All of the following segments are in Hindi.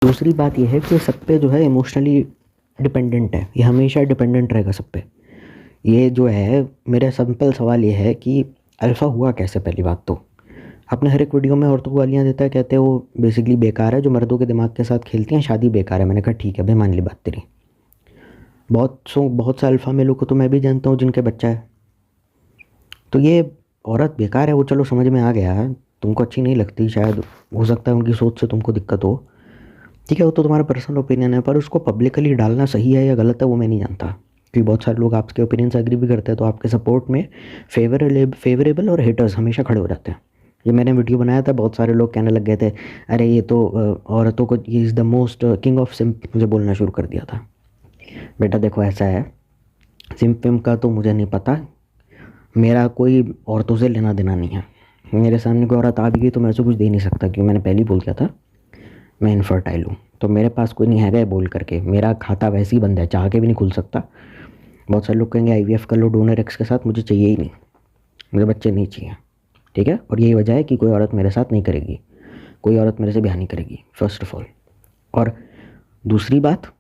दूसरी बात ये है कि सब पे जो है इमोशनली डिपेंडेंट है, ये हमेशा डिपेंडेंट रहेगा सब पे। ये जो है मेरा सिंपल सवाल ये है कि अल्फ़ा हुआ कैसे? पहली बात तो आपने हर एक वीडियो में औरतों को गालियाँ देता है, कहते हैं वो बेसिकली बेकार है, जो मर्दों के दिमाग के साथ खेलती हैं, शादी बेकार है। मैंने कहा ठीक है भाई, मान ली बात तेरी। बहुत से अल्फ़ा मेलों को तो मैं भी जानता हूँ जिनके बच्चा है। तो ये औरत बेकार है वो चलो समझ में आ गया, तुमको अच्छी नहीं लगती शायद, हो सकता है उनकी सोच से तुमको दिक्कत हो, ठीक है, वो तो तुम्हारा पर्सनल ओपिनियन है, पर उसको पब्लिकली डालना सही है या गलत है वो मैं नहीं जानता, क्योंकि बहुत सारे लोग आपके ओपिनियन से एग्री भी करते हैं, तो आपके सपोर्ट में फेवरेबल और हेटर्स हमेशा खड़े हो जाते हैं। ये मैंने वीडियो बनाया था, बहुत सारे लोग कहने लग गए थे अरे ये तो औरतों को, ये is the most king of simp, मुझे बोलना शुरू कर दिया था। बेटा देखो ऐसा है, सिम्प विम्प का तो मुझे नहीं पता, मेरा कोई औरतों से लेना देना नहीं है। मेरे सामने कोई औरत आ भी गई तो मैं उसे कुछ दे नहीं सकता, क्योंकि मैंने पहले ही बोल दिया था मैं इनफर्टाइल हूँ, तो मेरे पास कोई नहीं है बोल करके, मेरा खाता वैसे ही बंद है, चाह के भी नहीं खुल सकता। बहुत सारे लोग कहेंगे आईवीएफ कर लो डोनर एक्स के साथ, मुझे चाहिए ही नहीं, मुझे बच्चे नहीं चाहिए, ठीक है। और यही वजह है कि कोई औरत मेरे साथ नहीं करेगी, कोई औरत मेरे से ब्याह नहीं करेगी, फर्स्ट ऑफ ऑल। और दूसरी बात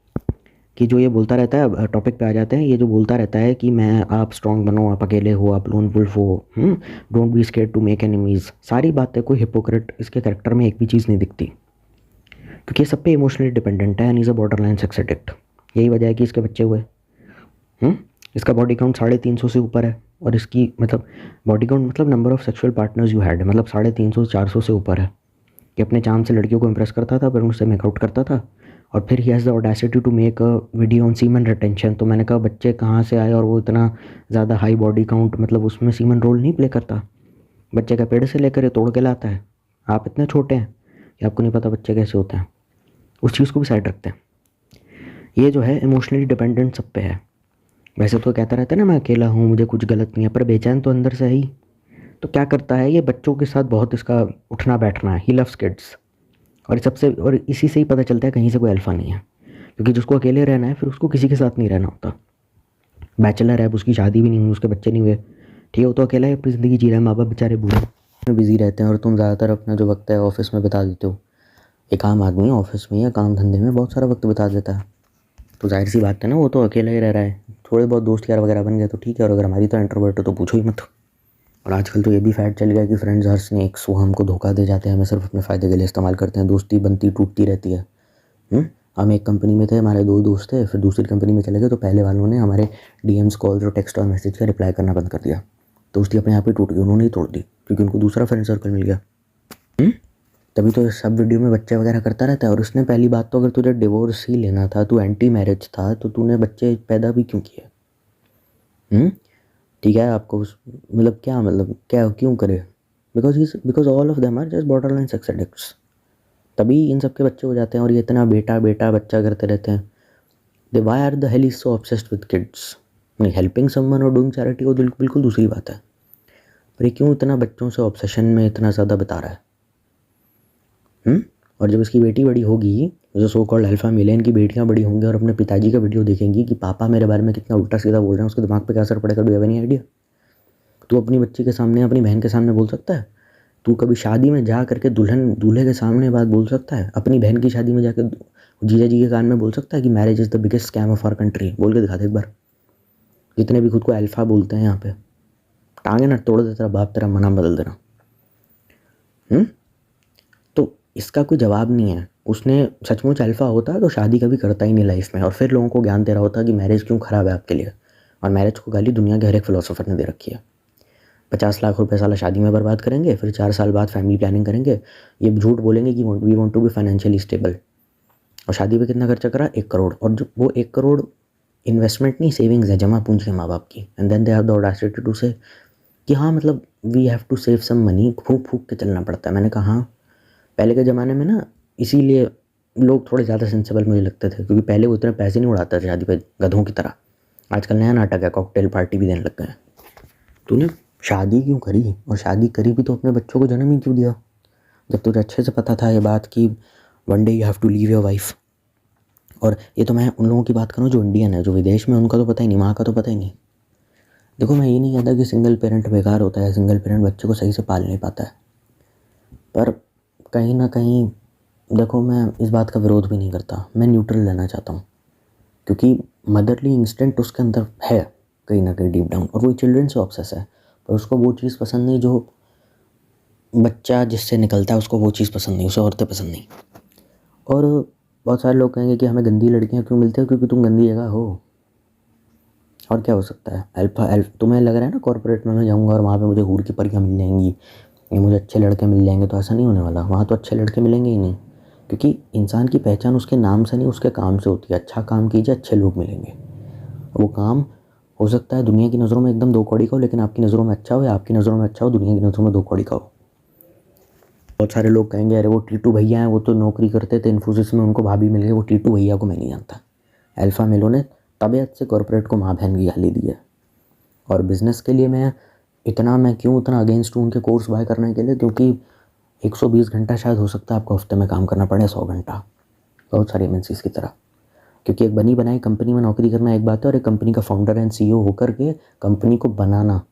कि जो ये बोलता रहता है, टॉपिक पे आ जाते हैं, ये जो बोलता रहता है कि मैं, आप स्ट्रांग बनो, आप अकेले हो, आप लोन वुल्फ हो, don't be scared to make enemies, सारी बातें, कोई हिपोक्रेट इसके कैरेक्टर में एक भी चीज़ नहीं दिखती, क्योंकि ये सब पे इमोशनली डिपेंडेंट है and is a border line sex addict. यही वजह है कि इसके बच्चे हुए। इसका बॉडी काउंट 350 से ऊपर है, और इसकी मतलब बॉडी काउंट मतलब number of sexual partners you had, मतलब 350 400 से ऊपर है, कि अपने चांद से लड़कियों को इंप्रेस करता था, पर उनसे मेकआउट करता था। और फिर he has the audacity to make a video on semen retention. तो मैंने कहा बच्चे कहाँ से आए, और वो इतना ज़्यादा हाई बॉडी काउंट, मतलब उसमें सीमन रोल नहीं प्ले करता, बच्चे का पेड़ से लेकर ये तोड़ के लाता है। आप इतने छोटे हैं कि आपको नहीं पता बच्चे कैसे होते हैं, उस चीज़ को भी साइड रखते हैं। ये जो है इमोशनली डिपेंडेंट सब पे है। वैसे तो कहता रहता है ना मैं अकेला हूँ, मुझे कुछ गलत नहीं है, पर बेचैन तो अंदर से है ही। तो क्या करता है ये, बच्चों के साथ बहुत इसका उठना बैठना है, ही लव्स किड्स। और इसी से ही पता चलता है कहीं से कोई अल्फ़ा नहीं है, क्योंकि जिसको अकेले रहना है फिर उसको किसी के साथ नहीं रहना होता। बैचलर है, अब उसकी शादी भी नहीं हुई, उसके बच्चे नहीं हुए, ठीक है, वो तो अकेला ही अपनी ज़िंदगी जी रहा है, माँ बाप बेचारे बूढ़े में बिज़ी रहते हैं, और तुम ज़्यादातर अपना जो वक्त है ऑफिस में बिता देते हो। एक आम आदमी ऑफिस में या काम धंधे में बहुत सारा वक्त बिता देता है, तो जाहिर सी बात है ना, वो तो अकेला ही रह रहा है। थोड़े बहुत दोस्त यार वगैरह बन गए तो ठीक है, और अगर हमारी तो इंट्रोवर्ट हो तो पूछो ही मत। और आजकल तो ये भी फैट चल गया कि फ्रेंड्स हर स्नेक्स वो हमको धोखा दे जाते हैं, हमें सिर्फ अपने फ़ायदे के लिए इस्तेमाल करते हैं, दोस्ती बनती टूटती रहती है। हम एक कंपनी में थे, हमारे दो दोस्त थे, फिर दूसरी कंपनी में चले गए, तो पहले वालों ने हमारे डीएम्स, कॉल्स और टेक्स्ट और मैसेज का रिप्लाई करना बंद कर दिया, दोस्ती अपने आप ही टूट गई, उन्होंने ही तोड़ दी, क्योंकि उनको दूसरा फ्रेंड सर्कल मिल गया। तभी तो सब वीडियो में बच्चे वगैरह करता रहता है। और उसने, पहली बात तो अगर तुझे डिवोर्स ही लेना था, तू एंटी मैरिज था, तो तूने बच्चे पैदा भी क्यों किए? ठीक है, आपको मतलब क्या, मतलब क्या क्यों करे? Because all of them are just borderline sex addicts, तभी इन सब के बच्चे हो जाते हैं, और ये इतना बेटा बेटा बच्चा करते रहते हैं। They why are the hell is so obsessed with kids? नहीं, हेल्पिंग समवन और डूइंग चैरिटी वो बिल्कुल दूसरी बात है, पर ये क्यों इतना बच्चों से ऑब्सेशन में इतना ज़्यादा बता रहा है? और जब इसकी बेटी बड़ी होगी, जो सो कॉल्ड अल्फा मेल है, इनकी बेटियां बड़ी होंगी और अपने पिताजी का वीडियो देखेंगी कि पापा मेरे बारे में कितना उल्टा सीधा बोल रहे हैं, उसके दिमाग पे क्या असर पड़ेगा? Do have any idea? तू अपनी बच्ची के सामने, अपनी बहन के सामने बोल सकता है? तू कभी शादी में जा करके दुल्हन दूल्हे के सामने बात बोल सकता है? अपनी बहन की शादी में जाकर जीजा जी के कान में बोल सकता है कि marriage is the biggest scam of our country? बोल के दिखा दे एक बार। जितने भी खुद को अल्फा बोलते हैं यहाँ पे, टांगे ना तोड़ दे तेरा बाप, तेरा मना बदल देना। तो इसका कोई जवाब नहीं है। उसने सचमुच अल्फ़ा होता तो शादी कभी करता ही नहीं लाइफ में, और फिर लोगों को ज्ञान दे रहा होता कि मैरिज क्यों ख़राब है आपके लिए। और मैरिज को गाली दुनिया के हर एक फिलोसोफर ने दे रखी है। 50 लाख रुपए साला शादी में बर्बाद करेंगे, फिर 4 साल बाद फैमिली प्लानिंग करेंगे, ये झूठ बोलेंगे कि we want to be financially stable. और शादी पे कितना खर्चा करा? 1 करोड़। और जो वो 1 करोड़ इन्वेस्टमेंट नहीं, सेविंग्स है, जमा पूंजी है माँ बाप की। And then they have the audacity to say कि हाँ मतलब we have to save some money, फूक फूक के चलना पड़ता है। मैंने कहा हाँ, पहले के ज़माने में ना, इसीलिए लोग थोड़े ज़्यादा सेंसिबल मुझे लगते थे, क्योंकि पहले वो इतने पैसे नहीं उड़ाते थे शादी पे गधों की तरह। आजकल नया नाटक है, कॉकटेल पार्टी भी देने लग गए हैं। तूने शादी क्यों करी? और शादी करी भी तो अपने बच्चों को जन्म ही क्यों दिया, जब तुझे अच्छे से पता था ये बात कि one day you have to leave your wife? और ये तो मैं उन लोगों की बात करूँ जो इंडियन है, जो विदेश में, उनका तो पता ही नहीं, माँ का तो पता ही नहीं। देखो, मैं ये नहीं कहता कि सिंगल पेरेंट बेकार होता है, सिंगल पेरेंट बच्चे को सही से पाल नहीं पाता है, पर कहीं ना कहीं देखो, मैं इस बात का विरोध भी नहीं करता, मैं न्यूट्रल रहना चाहता हूँ, क्योंकि मदरली इंस्टिंक्ट उसके अंदर है कहीं ना कहीं डीप डाउन, और वो चिल्ड्रन से ऑब्सेस है, पर उसको वो चीज़ पसंद नहीं जो बच्चा जिससे निकलता है, उसको वो चीज़ पसंद नहीं, उसे औरतें पसंद नहीं। और बहुत सारे लोग कहेंगे कि हमें गंदी लड़कियां क्यों मिलती हैं, क्योंकि तुम गंदी जगह हो। और क्या हो सकता है? तुम्हें लग रहा है ना कॉर्पोरेट में मैं जाऊँगा और वहाँ पे मुझे हूर की परियां मिल जाएंगी, या मुझे अच्छे लड़के मिल जाएंगे, तो ऐसा नहीं होने वाला। वहाँ तो अच्छे लड़के मिलेंगे ही नहीं, क्योंकि इंसान की पहचान उसके नाम से नहीं, उसके काम से होती है। अच्छा काम कीजिए, अच्छे लोग मिलेंगे। वो काम हो सकता है दुनिया की नज़रों में एकदम दो कौड़ी का हो, लेकिन आपकी नज़रों में अच्छा हो, या आपकी नज़रों में अच्छा हो, दुनिया की नज़रों में दो कौड़ी का हो। बहुत सारे लोग कहेंगे अरे वो टीटू भैया हैं, वो तो नौकरी करते थे इन्फोसिस में, उनको भाभी मिल गई। वो टीटू भैया को मैं नहीं जानता। अल्फा मेलो ने तबीयत से कॉर्पोरेट को माँ बहन की गाली दी है। और बिज़नेस के लिए मैं क्यों इतना अगेंस्ट हूँ उनके कोर्स बाय करने के लिए, क्योंकि 120 घंटा शायद हो सकता है आपको हफ्ते में काम करना पड़े, 100 घंटा, बहुत सारी एमएनसीज़ की तरह। क्योंकि एक बनी बनाई कंपनी में नौकरी करना एक बात है, और एक कंपनी का फाउंडर एंड सीईओ होकर के कंपनी को बनाना,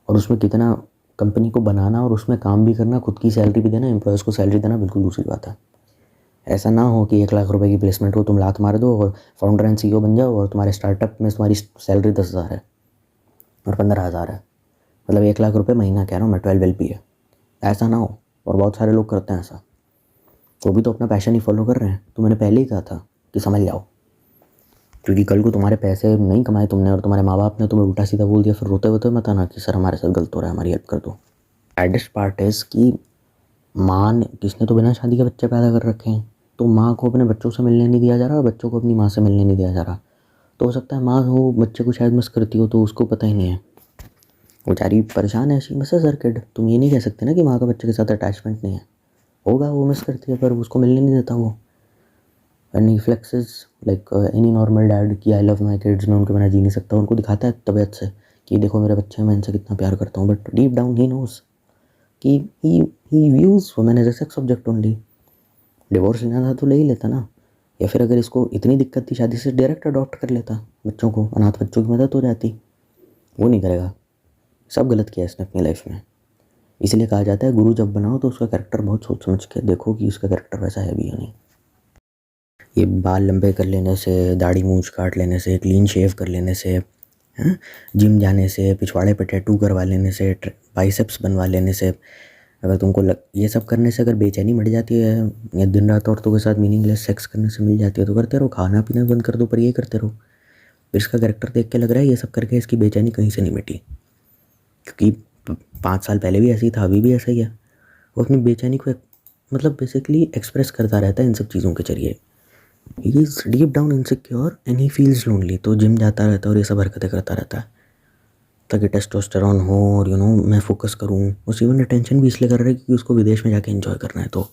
और उसमें कितना कंपनी को बनाना और उसमें काम भी करना, खुद की सैलरी भी देना, एम्प्लॉयज़ को सैलरी देना, बिल्कुल दूसरी बात है। ऐसा ना हो कि 1 लाख रुपए की प्लेसमेंट हो, तुम लात मार दो और फाउंडर एंड सीईओ बन जाओ, और तुम्हारे स्टार्टअप में तुम्हारी सैलरी 10,000 है और 15,000 है, मतलब 1 लाख रुपए महीना कह रहा हूँ मैं, 12 LP है। ऐसा ना हो, और बहुत सारे लोग करते हैं ऐसा। वो भी तो अपना पैशन ही फॉलो कर रहे हैं। तो मैंने पहले ही कहा था कि समझ जाओ, क्योंकि कल को तुम्हारे पैसे नहीं कमाए तुमने और तुम्हारे माँ बाप ने तुम्हें उल्टा सीधा बोल दिया, फिर रोते हुए मत आना कि सर हमारे साथ गलत हो रहा है, हमारी हेल्प कर दो। सैडेस्ट पार्ट इज़ कि माँ ने, किसने तो बिना शादी के बच्चे पैदा कर रखे हैं, तो माँ को अपने बच्चों से मिलने नहीं दिया जा रहा और बच्चों को अपनी माँ से मिलने नहीं दिया जा रहा। तो हो सकता है माँ हो बच्चे को शायद मिस करती हो, तो उसको पता ही नहीं है, बेचारी परेशान है, ऐसी मिस है सर्किट। तुम ये नहीं कह सकते ना कि माँ का बच्चे के साथ अटैचमेंट नहीं है, होगा, वो मिस करती है, पर उसको मिलने नहीं देता वो। And he flexes like any normal dad कि आई लव माई किड्स, मैं उनके बिना जी नहीं सकता। उनको दिखाता है तबीयत से कि देखो मेरे बच्चे हैं, मैं इनसे कितना प्यार करता हूँ, but deep down he knows कि he views women as a sex object only. Divorce लेना था तो ले ही लेता ना, या फिर अगर इसको इतनी दिक्कत थी शादी से, डायरेक्ट अडॉप्ट कर लेता बच्चों को, अनाथ बच्चों की मदद हो जाती। वो नहीं करेगा। सब गलत किया इसने अपनी लाइफ में। इसलिए कहा जाता है गुरु जब बनाओ तो उसका कैरेक्टर बहुत सोच समझ के देखो कि उसका कैरेक्टर वैसा है भी या नहीं। ये बाल लंबे कर लेने से, दाढ़ी मूंछ काट लेने से, क्लीन शेव कर लेने से, हाँ, जिम जाने से, पिछवाड़े पे टैटू करवा लेने से, बाइसेप्स बनवा लेने से, अगर तुमको ये सब करने से अगर बेचैनी बढ़ जाती है, या दिन रात औरतों के साथ मीनिंगलेस सेक्स करने से मिल जाती है, तो करते रहो, खाना पीना बंद कर दो, पर ये करते रहो। फिर इसका कैरेक्टर देख के लग रहा है ये सब करके इसकी बेचैनी कहीं से नहीं मिटी, क्योंकि 5 साल पहले भी ऐसे ही था, अभी भी ऐसा ही है। वो अपनी बेचैनी को मतलब बेसिकली एक्सप्रेस करता रहता है इन सब चीज़ों के जरिए। He is deep down insecure and he feels lonely, तो जिम जाता रहता है और ये सब हरकतें करता रहता है ताकि टेस्टोस्टेरोन हो, और मैं फोकस करूँ। उस इवन टेंशन भी इसलिए कर रहा है क्योंकि उसको विदेश में जाके एंजॉय करना है। तो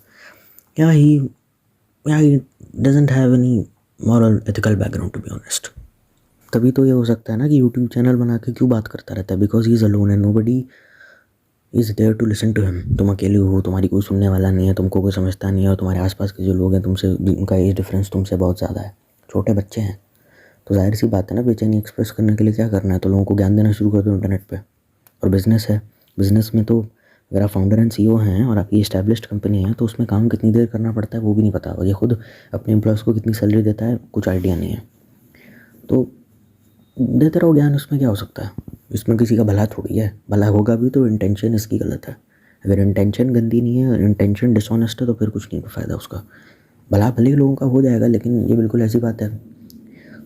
या he doesn't have any moral ethical background to be honest. तभी तो ये हो सकता है ना कि यूट्यूब चैनल बना के क्यों बात करता रहता है, because he is alone and nobody is there to listen to him. तुम अकेले हो, तुम्हारी कोई सुनने वाला नहीं है, तुमको कोई समझता नहीं है, और तुम्हारे आसपास के जो लोग हैं तुमसे, उनका एज डिफरेंस तुमसे बहुत ज़्यादा है, छोटे बच्चे हैं। तो जाहिर सी बात है ना, बेचैनी एक्सप्रेस करने के लिए क्या करना है, तो लोगों को ज्ञान देना शुरू कर दो इंटरनेट पे। और बिज़नेस है, बिज़नेस में तो अगर आप फाउंडर एंड सीईओ हैं और आपकी एस्टैब्लिश्ड कंपनी है, तो उसमें काम कितनी देर करना पड़ता है वो भी नहीं पता, और ये खुद अपने एम्प्लॉयज़ को कितनी सैलरी देता है कुछ आइडिया नहीं है। तो देते रहो ज्ञान, उसमें क्या हो सकता है, इसमें किसी का भला थोड़ी है। भला होगा भी तो इंटेंशन इसकी गलत है। अगर इंटेंशन गंदी नहीं है, इंटेंशन डिसऑनेस्ट है, तो फिर कुछ नहीं फ़ायदा उसका। भला भले ही लोगों का हो जाएगा, लेकिन ये बिल्कुल ऐसी बात है,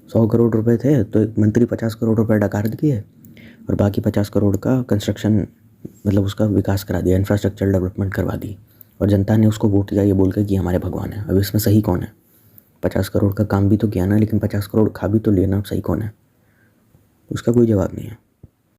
100 करोड़ रुपए थे तो एक मंत्री 50 करोड़ रुपए डकार दिए, और बाकी 50 करोड़ का कंस्ट्रक्शन, मतलब उसका विकास करा दिया, इंफ्रास्ट्रक्चर डेवलपमेंट करवा दी, और जनता ने उसको वोट दिया ये बोल के कि हमारे भगवान है। अब इसमें सही कौन है? 50 करोड़ का काम भी तो किया ना, लेकिन 50 करोड़ खा भी तो लिया ना, अब सही कौन है? उसका कोई जवाब नहीं है।